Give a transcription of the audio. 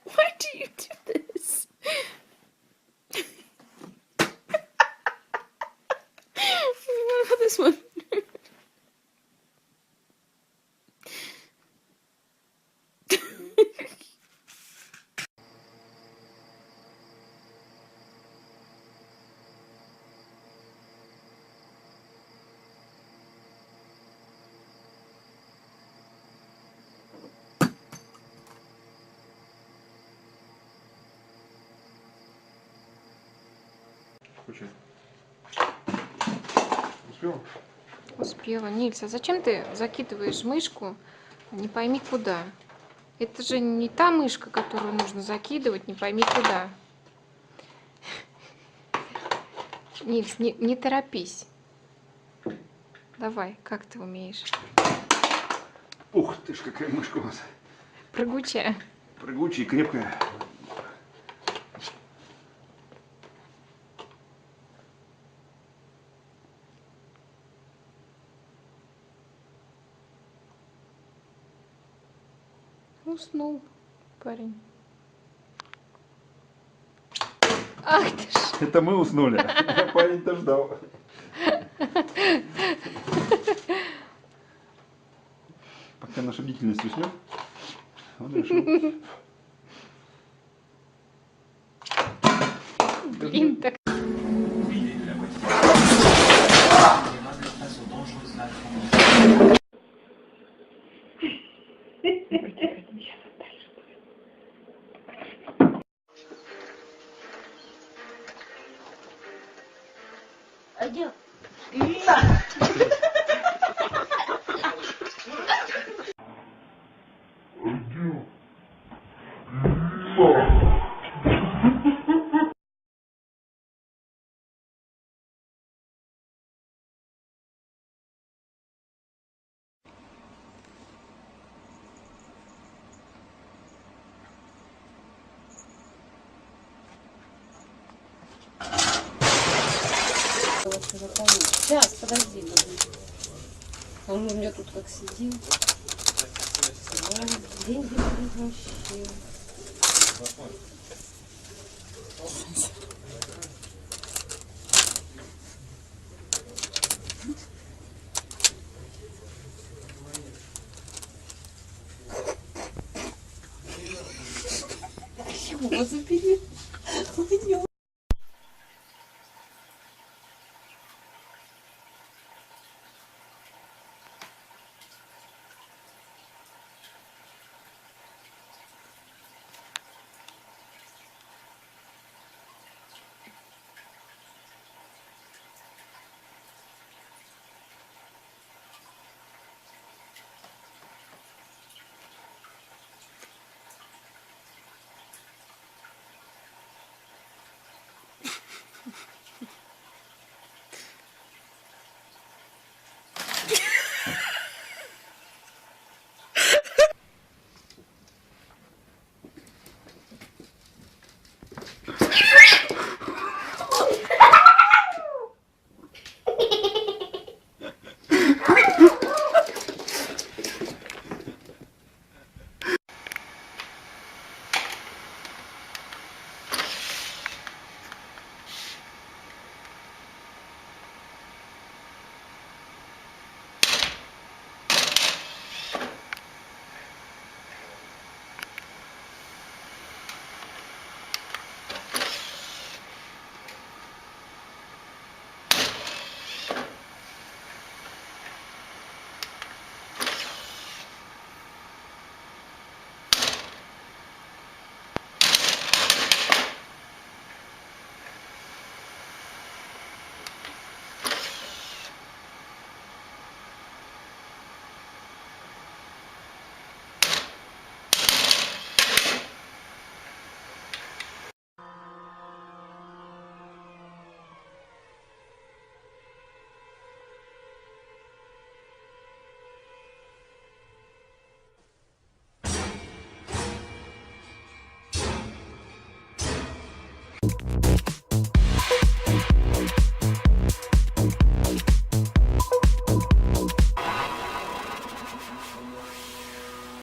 Why do you do this? What about this one? Включи. Успел? Успела. Нильс, а зачем ты закидываешь мышку не пойми куда? Это же не та мышка, которую нужно закидывать не пойми куда. Нильс, не торопись. Давай, как ты умеешь? Ух ты ж, какая мышка у нас. Прыгучая. Прыгучая и крепкая. Уснул парень. Ах ты ж. Это мы уснули. Парень-то ждал. Пока наша бдительность уснет, он решил. Блин, так. Пойдем. Сейчас, подожди. Он у меня тут как сидел. Деньги вообще. Его забери.